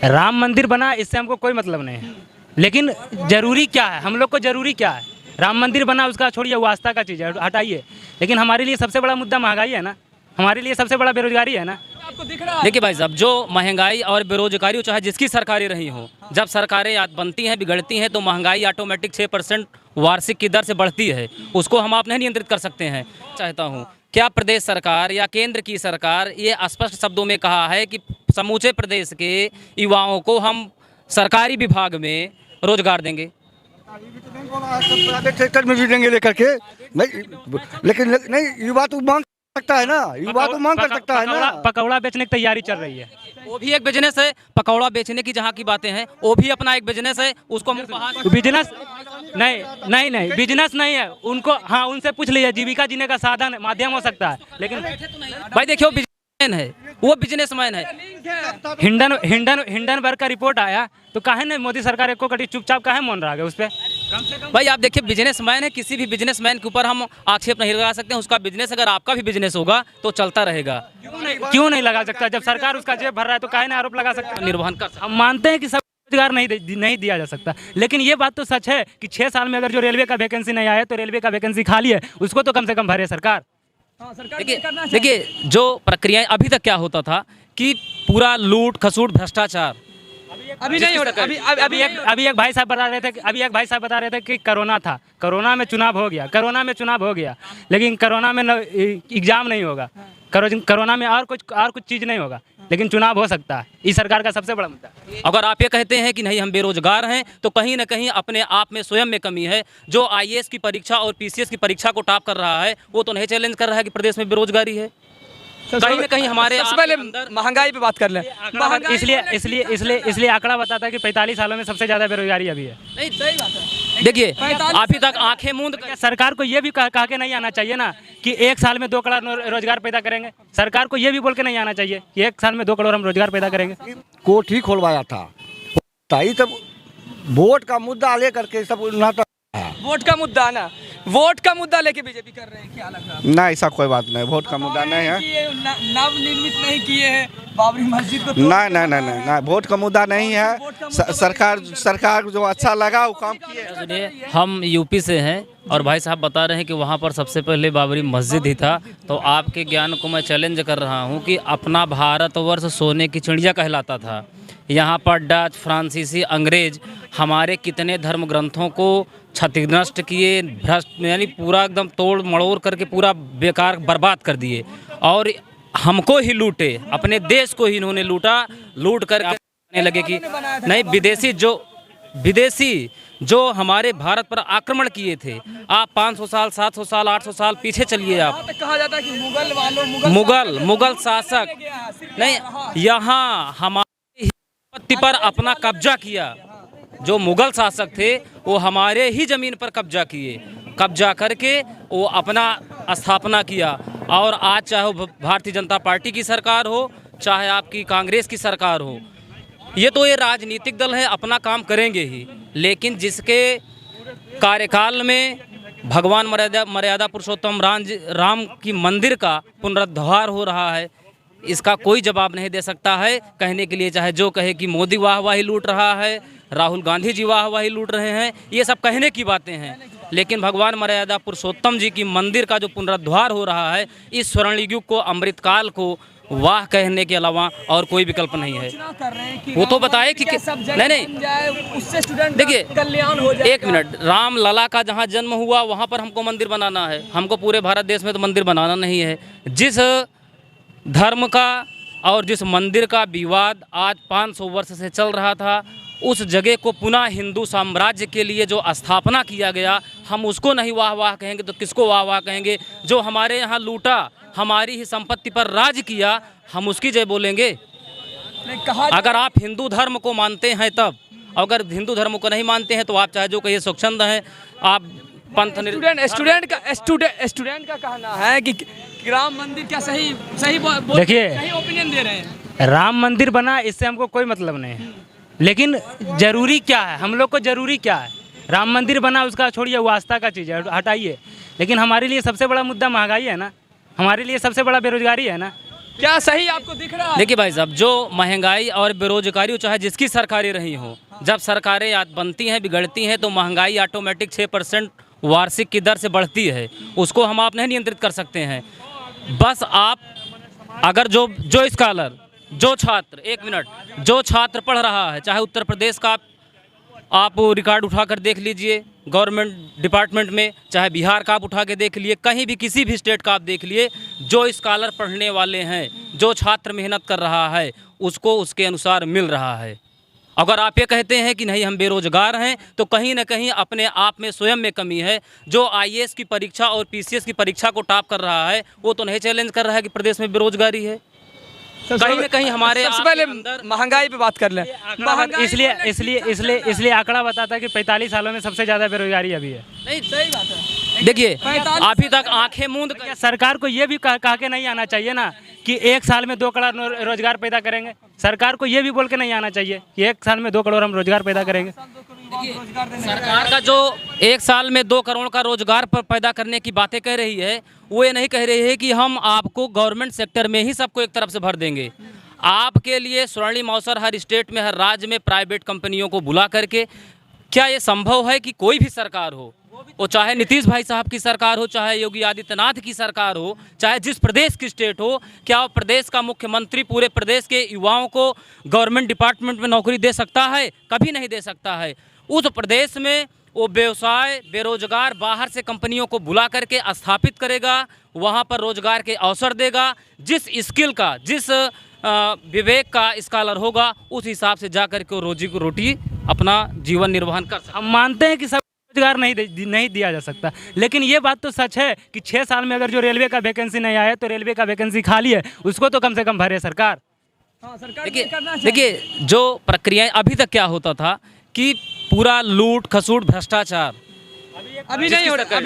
राम मंदिर बना इससे हमको कोई मतलब नहीं है, लेकिन जरूरी क्या है, हम लोग को जरूरी क्या है। राम मंदिर बना उसका छोड़िए, वो आस्था का चीज़ है, हटाइए। लेकिन हमारे लिए सबसे बड़ा मुद्दा महंगाई है ना, हमारे लिए सबसे बड़ा बेरोजगारी है ना। आपको दिख रहा है? देखिए भाई साहब, जो महंगाई और बेरोजगारी हो, चाहे जिसकी सरकारें रही हो, जब सरकारें बनती हैं बिगड़ती हैं तो महंगाई ऑटोमेटिक 6% वार्षिक की दर से बढ़ती है, उसको हम आप नहीं नियंत्रित कर सकते हैं। चाहता हूँ क्या प्रदेश सरकार या केंद्र की सरकार ये स्पष्ट शब्दों में कहा है कि समूचे प्रदेश के युवाओं को हम सरकारी विभाग में रोजगार देंगे। प्राइवेट सेक्टर में भी देंगे लेकर के, नहीं लेकिन नहीं, युवा तो मांग सकता है ना, युवा तो मांग कर सकता है ना। पकौड़ा बेचने की तैयारी चल रही है, वो भी एक बिजनेस है। पकौड़ा बेचने की जहाँ की बातें हैं, वो भी अपना एक बिजनेस है, उसको हम बिजनेस नहीं बिजनेस नहीं है उनको। हाँ, उनसे पूछ लीजिए, जीविका जीने का साधन माध्यम हो सकता है, लेकिन भाई देखिए वो बिजनेसमैन है, वो बिजनेसमैन है। हिंडनबर्ग का रिपोर्ट आया तो काहे नहीं मोदी सरकार एको कटी चुपचाप काहे मौन रहा है उस पर। भाई आप देखिए बिजनेसमैन है, किसी भी बिजनेसमैन के ऊपर हम आक्षेप नहीं लगा सकते हैं। उसका बिजनेस अगर आपका भी बिजनेस होगा तो चलता रहेगा। क्यों नहीं लगा सकता? जब सरकार उसका जेब भर रहा है तो काहे नहीं आरोप लगा सकता? निर्वहन कर सकते। हम मानते हैं कि सब रोजगार नहीं दिया जा सकता, लेकिन ये बात तो सच है कि 6 साल में अगर जो रेलवे का वैकेंसी नहीं आया तो रेलवे का वैकेंसी खाली है, उसको तो कम से कम भरे सरकार। देखिए जो प्रक्रियाएं अभी तक क्या होता था कि पूरा लूट खसूट भ्रष्टाचार अभी नहीं हो रहा। अभी एक भाई साहब बता रहे थे कि कोरोना था, कोरोना में चुनाव हो गया, लेकिन कोरोना में एग्जाम नहीं होगा, कोरोना में और कुछ चीज़ नहीं होगा, लेकिन चुनाव हो सकता है। इस सरकार का सबसे बड़ा मुद्दा। अगर आप ये कहते हैं कि नहीं हम बेरोजगार हैं, तो कहीं ना कहीं अपने आप में स्वयं में कमी है। जो आईएएस की परीक्षा और पीसीएस की परीक्षा को टॉप कर रहा है, वो तो नहीं चैलेंज कर रहा है कि प्रदेश में बेरोजगारी है। कहीं ना कहीं हमारे सबसे पहले महंगाई पे बात कर लें। इसलिए आंकड़ा बताता है कि 45 सालों में सबसे ज़्यादा बेरोजगारी अभी है। नहीं सही बात है। देखिए अभी तक आंखें मूंद सरकार को ये भी कह के नहीं आना चाहिए ना कि 1 साल में 2 करोड़ रोजगार पैदा करेंगे। सरकार को ये भी बोल के नहीं आना चाहिए कि 1 साल में 2 करोड़ हम रोजगार पैदा करेंगे। कोर्ट ही खोलवाया था, ये सब वोट का मुद्दा लेकर के सब नाटक है। वोट का मुद्दा ना, वोट का मुद्दा लेके बीजेपी कर रहे हैं, क्या लग रहा है? नहीं, ऐसा कोई बात नहीं, वोट का मुद्दा नहीं है। नव निर्मित नहीं किए हैं बाबरी मस्जिद को। नहीं, वोट का मुद्दा नहीं है। सरकार जो अच्छा लगा वो काम किए। सुनिए, हम यूपी से हैं और भाई साहब बता रहे हैं कि वहाँ पर सबसे पहले बाबरी मस्जिद ही था। तो आपके ज्ञान को मैं चैलेंज कर रहा हूँ कि अपना भारतवर्ष सोने की चिड़िया कहलाता था। यहाँ पर डच, फ्रांसीसी, अंग्रेज हमारे कितने धर्म ग्रंथों को क्षतिग्रस्त किए, भ्रष्ट यानी पूरा एकदम तोड़ मड़ोड़ करके पूरा बेकार बर्बाद कर दिए और हमको ही लूटे, अपने देश को ही इन्होंने लूट करके कहने लगे कि नहीं, विदेशी जो हमारे भारत पर आक्रमण किए थे, आप 500 साल 700 साल 800 साल पीछे चलिए। आप कहा जाता है कि मुगल शासक नहीं, यहाँ हमारे संपत्ति पर अपना कब्जा किया। जो मुगल शासक थे वो हमारे ही ज़मीन पर कब्जा करके वो अपना स्थापना किया। और आज चाहे वो भारतीय जनता पार्टी की सरकार हो, चाहे आपकी कांग्रेस की सरकार हो, ये राजनीतिक दल है, अपना काम करेंगे ही। लेकिन जिसके कार्यकाल में भगवान मर्यादा पुरुषोत्तम राम की मंदिर का पुनरुद्धार हो रहा है, इसका कोई जवाब नहीं दे सकता है। कहने के लिए चाहे जो कहे कि मोदी वाहवाही लूट रहा है, राहुल गांधी जी वाहवाही लूट रहे हैं, ये सब कहने की बातें हैं। लेकिन भगवान मर्यादा पुरुषोत्तम जी की मंदिर का जो पुनरुद्धार हो रहा है, इस स्वर्ण युग को, अमृतकाल को वाह कहने के अलावा और कोई विकल्प नहीं है। वो तो बताए कि नहीं, उससे स्टूडेंट देखिए कल्याण हो जाए। 1 मिनट, राम लला का जहाँ जन्म हुआ वहाँ पर हमको मंदिर बनाना है। हमको पूरे भारत देश में तो मंदिर बनाना नहीं है। जिस धर्म का और जिस मंदिर का विवाद आज 500 वर्ष से चल रहा था, उस जगह को पुनः हिंदू साम्राज्य के लिए जो स्थापना किया गया, हम उसको नहीं वाह वाह कहेंगे तो किसको वाह वाह कहेंगे? जो हमारे यहाँ लूटा, हमारी ही संपत्ति पर राज किया, हम उसकी जय बोलेंगे? अगर आप हिंदू धर्म को मानते हैं तब, अगर हिंदू धर्म को नहीं मानते हैं तो आप चाहे जो कहिए स्वच्छंद हैं। आप पंथ स्टूडेंट का कहना है कि राम मंदिर क्या सही देखिए, ओपिनियन दे रहे हैं। राम मंदिर बना इससे हमको कोई मतलब नहीं है, लेकिन जरूरी क्या है, हम लोग को जरूरी क्या है। राम मंदिर बना उसका छोड़िए, वो आस्था का चीज़ है, हटाइए। लेकिन हमारे लिए सबसे बड़ा मुद्दा महंगाई है ना, हमारे लिए सबसे बड़ा बेरोजगारी है ना। क्या सही आपको दिख रहा है? देखिए भाई साहब, जो महंगाई और बेरोजगारी चाहे जिसकी सरकारें रही हो, जब सरकारें बनती हैं बिगड़ती हैं तो महंगाई ऑटोमेटिक 6% वार्षिक की दर से बढ़ती है। उसको हम आप नहीं नियंत्रित कर सकते हैं। बस आप अगर जो स्कॉलर, जो छात्र, एक मिनट, जो छात्र पढ़ रहा है, चाहे उत्तर प्रदेश का आप रिकॉर्ड उठाकर देख लीजिए गवर्नमेंट डिपार्टमेंट में, चाहे बिहार का आप उठा के देख लिए, कहीं भी किसी भी स्टेट का आप देख लिए, जो स्कॉलर पढ़ने वाले हैं, जो छात्र मेहनत कर रहा है, उसको उसके अनुसार मिल रहा है। अगर आप ये कहते हैं कि नहीं हम बेरोजगार हैं, तो कहीं ना कहीं अपने आप में स्वयं में कमी है। जो आईएएस की परीक्षा और पीसीएस की परीक्षा को टॉप कर रहा है, वो तो नहीं चैलेंज कर रहा है कि प्रदेश में बेरोजगारी है। कहीं ना कहीं हमारे सबसे पहले महंगाई पे बात कर लें। इसलिए आंकड़ा बताता है कि 45 सालों में सबसे ज़्यादा बेरोजगारी अभी है। नहीं, सही बात है। देखिए, अभी तक आंखें मूंद कर सरकार को ये भी कह के नहीं आना चाहिए ना कि 1 साल में 2 करोड़ रोजगार पैदा करेंगे। सरकार को ये भी बोल के नहीं आना चाहिए कि 1 साल में 2 करोड़ हम रोजगार पैदा करेंगे। सरकार का जो 1 साल में 2 करोड़ का रोजगार पैदा करने की बातें कह रही है, वो ये नहीं कह रही है कि हम आपको गवर्नमेंट सेक्टर में ही सबको एक तरफ से भर देंगे। आपके लिए स्वर्णिम अवसर हर स्टेट में, हर राज्य में प्राइवेट कंपनियों को बुला करके, क्या ये संभव है कि कोई भी सरकार हो, वो चाहे नीतीश भाई साहब की सरकार हो, चाहे योगी आदित्यनाथ की सरकार हो, चाहे जिस प्रदेश की स्टेट हो, क्या वो प्रदेश का मुख्यमंत्री पूरे प्रदेश के युवाओं को गवर्नमेंट डिपार्टमेंट में नौकरी दे सकता है? कभी नहीं दे सकता है। उस प्रदेश में वो व्यवसाय, बेरोजगार बाहर से कंपनियों को बुला करके स्थापित करेगा, वहाँ पर रोजगार के अवसर देगा। जिस स्किल का, जिस विवेक का स्कॉलर होगा, उस हिसाब से जा कर के वो रोजी को रोटी अपना जीवन निर्वाहन कर सकता। हम मानते हैं कि सब रोजगार नहीं दिया जा सकता, लेकिन ये बात तो सच है कि 6 साल में अगर जो रेलवे का वैकेंसी नहीं आया तो रेलवे का वैकेंसी खाली है, उसको तो कम से कम भरे सरकार। देखिए, जो प्रक्रियाएं अभी तक क्या होता था कि पूरा लूट खसूट भ्रष्टाचार अभी नहीं हो रहा।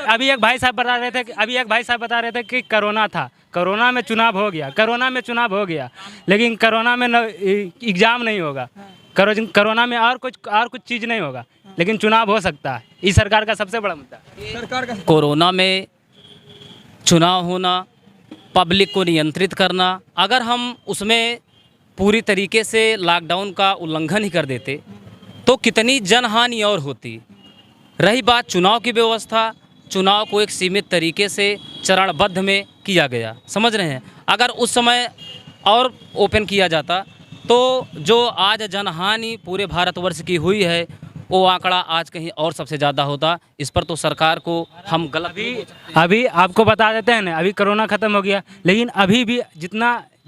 अभी एक भाई साहब बता रहे थे कि कोरोना था, कोरोना में चुनाव हो गया, लेकिन कोरोना में एग्जाम नहीं होगा, कोरोना में और कुछ चीज़ नहीं होगा, लेकिन चुनाव हो सकता है। इस सरकार का सबसे बड़ा मुद्दा सरकार का कोरोना में चुनाव होना, पब्लिक को नियंत्रित करना। अगर हम उसमें पूरी तरीके से लॉकडाउन का उल्लंघन ही कर देते तो कितनी जनहानि और होती। रही बात चुनाव की व्यवस्था, चुनाव को एक सीमित तरीके से चरणबद्ध में किया गया, समझ रहे हैं। अगर उस समय और ओपन किया जाता तो जो आज जनहानि पूरे भारतवर्ष की हुई है, वो आंकड़ा आज कहीं और सबसे ज़्यादा होता। इस पर तो सरकार को हम गलत अभी आपको बता देते हैं ना, अभी कोरोना ख़त्म हो गया, लेकिन अभी भी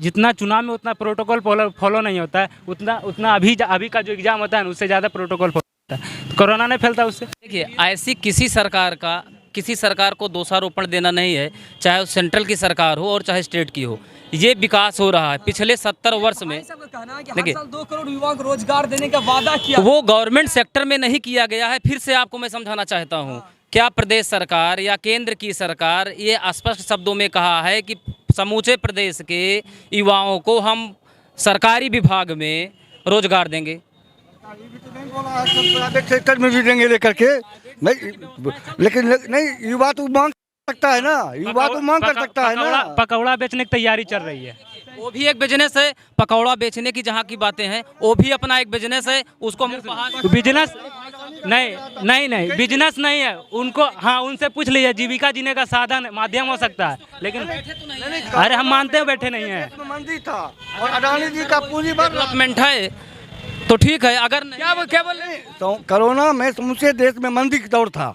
जितना चुनाव में उतना प्रोटोकॉल फॉलो नहीं होता है, उतना अभी का जो एग्ज़ाम होता है ना, उससे ज़्यादा प्रोटोकॉल फॉलो होता है, तो कोरोना नहीं फैलता उससे। देखिए, ऐसी किसी सरकार को दोषारोपण देना नहीं है, चाहे वो सेंट्रल की सरकार हो और चाहे स्टेट की हो। ये विकास हो रहा है पिछले 70 वर्ष में। देखिए, 2 करोड़ युवाओं को रोजगार देने का वादा किया, वो गवर्नमेंट सेक्टर में नहीं किया गया है। फिर से आपको मैं समझाना चाहता हूँ, क्या प्रदेश सरकार या केंद्र की सरकार ये स्पष्ट शब्दों में कहा है कि समूचे प्रदेश के युवाओं को हम सरकारी विभाग में रोजगार देंगे? प्राइवेट सेक्टर में भी देंगे लेकर के, नहीं, लेकिन नहीं, युवा तो मांग सकता है ना, युवा तो मांग कर सकता है ना। पकौड़ा बेचने की तैयारी चल रही है, वो भी एक बिजनेस है। पकौड़ा बेचने की जहाँ की बातें हैं, वो भी अपना एक बिजनेस है। उसको बिजनेस नहीं, बिजनेस नहीं है उनको। हाँ, उनसे पूछ लीजिए, जीविका जीने का साधन माध्यम हो सकता है, लेकिन अरे हम मानते हैं बैठे नहीं है। मंदी था और अडानी जी का पूंजी डेवलपमेंट है तो ठीक है। अगर क्या बोल रहे हैं? तो कोरोना में समूचे देश में मंदी की दौर था,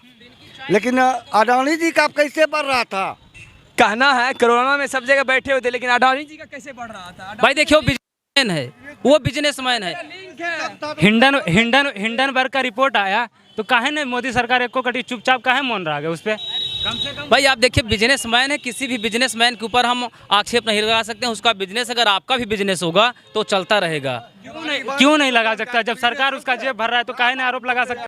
लेकिन अडानी जी का कैसे बढ़ रहा था? कहना है कोरोना में सब जगह बैठे हुए थे, लेकिन अडानी जी का कैसे बढ़ रहा था? भाई देखियो, बिजनेसमैन है वो, बिजनेसमैन है। हिंडनबर्ग का रिपोर्ट आया तो काहे ने मोदी सरकार एको कटी चुपचाप काहे मौन रहा है उस पर? कम से कम भाई आप देखिए, बिजनेसमैन है, किसी भी बिजनेसमैन के ऊपर हम आक्षेप नहीं लगा सकते हैं। उसका बिजनेस, अगर आपका भी बिजनेस होगा तो चलता रहेगा। क्यों नहीं लगा सकता? जब सरकार उसका जेब भर रहा है तो काहे ने आरोप लगा सकता?